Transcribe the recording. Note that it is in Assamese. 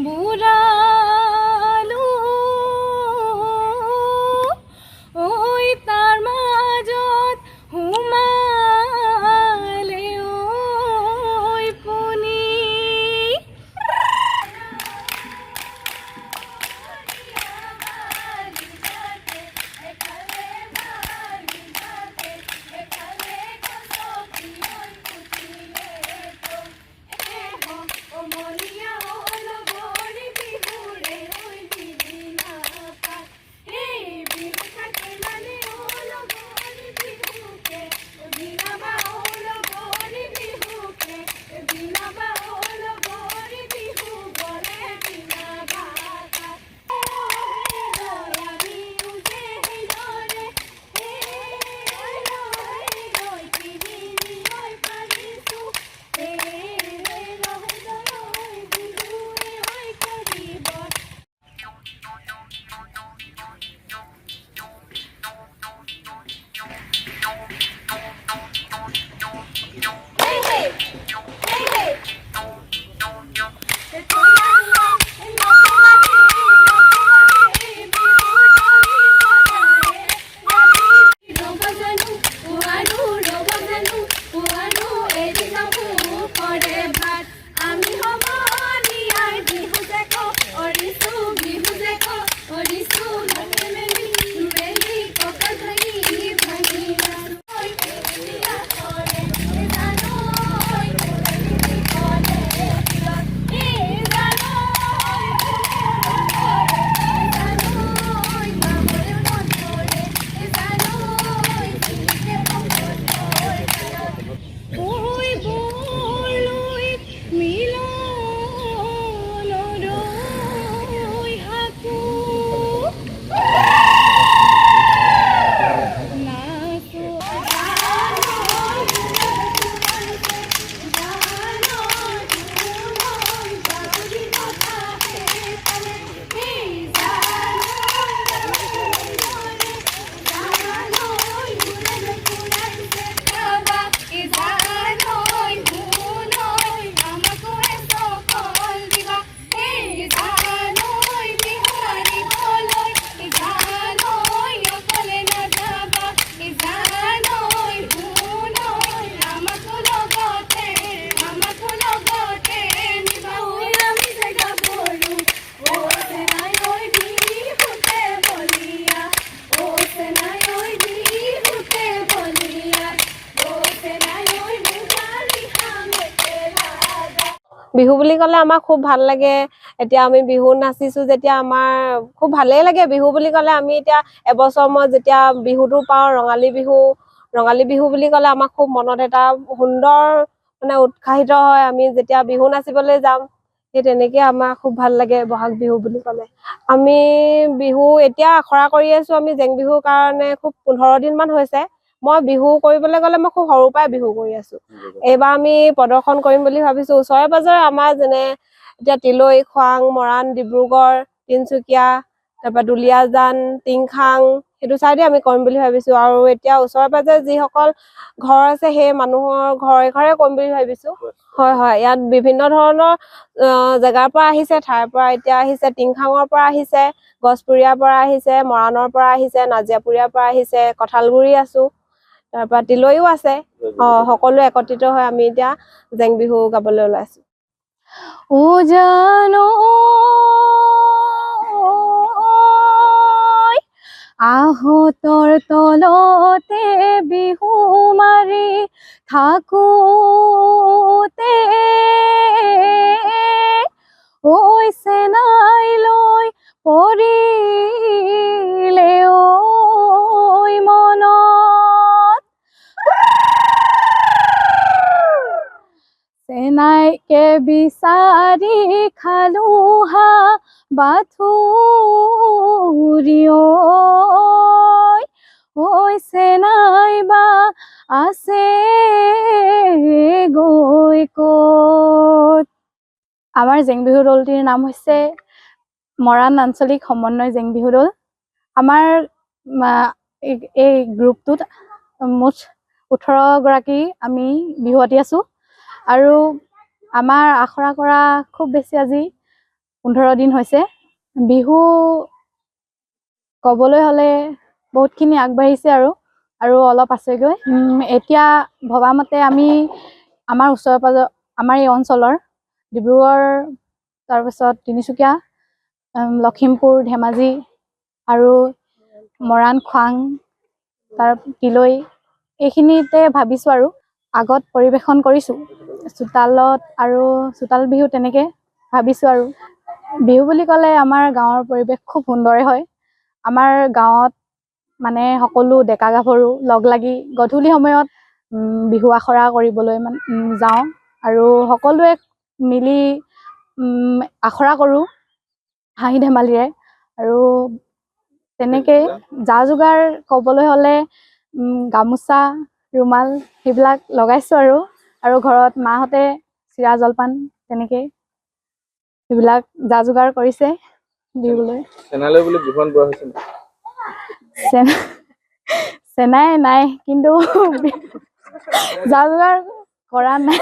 বুড়ালো ওই তাৰ মাজত হুমালে ওই পুনি বিহু বুলি ক'লে আমাৰ খুব ভাল লাগে। এতিয়া আমি বিহু নাচিছো যেতিয়া আমাৰ খুব ভালেই লাগে। বিহু বুলি ক'লে আমি এতিয়া এবছৰ মই যেতিয়া বিহুটো পাওঁ ৰঙালী বিহু বুলি ক'লে আমাৰ খুব মনত এটা সুন্দৰ মানে উৎসাহিত হয়। আমি যেতিয়া বিহু নাচিবলৈ যাম সেই তেনেকে আমাৰ খুব ভাল লাগে। বহাগ বিহু বুলি ক'লে আমি বিহু এতিয়া আখৰা কৰি আছো। আমি জেং বিহুৰ কাৰণে খুব 15 দিনমান হৈছে। মই বিহু কৰিবলৈ গ'লে মই খুব সৰুৰ পৰাই বিহু কৰি আছো। এইবাৰ আমি প্ৰদৰ্শন কৰিম বুলি ভাবিছো। ওচৰে পাজৰে আমাৰ যেনে এতিয়া তিলৈ, খোৱাং, মৰাণ, ডিব্ৰুগড়, তিনচুকীয়া, তাৰপৰা দুলীয়াজান, টিংখাং সেইটো চাইডে আমি কৰিম বুলি ভাবিছো। আৰু এতিয়া ওচৰে পাজৰে যিসকল ঘৰ আছে সেই মানুহৰ ঘৰে ঘৰে কৰিম বুলি ভাবিছো। হয় হয়, ইয়াত বিভিন্ন ধৰণৰ জেগাৰ পৰা আহিছে, ঠাইৰ পৰা এতিয়া আহিছে। টিংখাঙৰ পৰা আহিছে, গছপুৰীয়াৰ পৰা আহিছে, মৰাণৰ পৰা আহিছে, নাজিৰাপুৰীয়াৰ পৰা আহিছে, কঁঠালগুৰি আছো, তাৰপৰা তিলৈও আছে। সকলো একত্ৰিত হৈ আমি এতিয়া জেং বিহু গাবলৈ ওলাইছো। জানো আহঁতৰ তলতে বিহু মাৰি থাকোতে ঐ চেনাই লৈ পৰিলে ঐ মনত চেনাইকে বিচাৰি খালো হা বাথুৰি ঐ চেনাই বা আছে গৈ কৈ আমাৰ জেং বিহু দলটিৰ নাম হৈছে মৰাণ আঞ্চলিক সমন্বয় জেং বিহু দল। আমাৰ এই গ্ৰুপটোত মুঠ 18 গৰাকী আমি বিহুৱতী আছো আৰু আমাৰ আখৰা কৰা খুব বেছি আজি 15 দিন হৈছে। বিহু ক'বলৈ হ'লে বহুতখিনি আগবাঢ়িছে আৰু অলপ আছেগৈ। এতিয়া ভবামতে আমি আমাৰ ওচৰে পাজৰে আমাৰ এই অঞ্চলৰ ডিব্ৰুগড়, তাৰপিছত তিনিচুকীয়া, লখিমপুৰ, ধেমাজি আৰু মৰাণ, খোৱাং, তাৰ তিলৈ এইখিনিতে ভাবিছোঁ আৰু আগত পৰিৱেশন কৰিছোঁ চোতালত আৰু চোতাল বিহু তেনেকৈ ভাবিছোঁ। আৰু বিহু বুলি ক'লে আমাৰ গাঁৱৰ পৰিৱেশ খুব সুন্দৰে হয়। আমাৰ গাঁৱত মানে সকলো ডেকা গাভৰু লগ লাগি গধূলি সময়ত বিহু আখৰা কৰিবলৈ যাওঁ আৰু সকলোৱে মিলি আখৰা কৰোঁ হাঁহি ধেমালিৰে। আৰু তেনেকৈ যা যোগাৰ ক'বলৈ হ'লে গামোচা, ৰুমাল সেইবিলাক লগাইছোঁ আৰু ঘৰত মাহঁতে চিৰা জলপান তেনেকৈ সেইবিলাক যা যোগাৰ কৰিছে বিহুলৈ। চেনালৈ বুলি বিহুৱান বোৱা হৈছে চেনাই নাই, কিন্তু যা যোগাৰ কৰা নাই।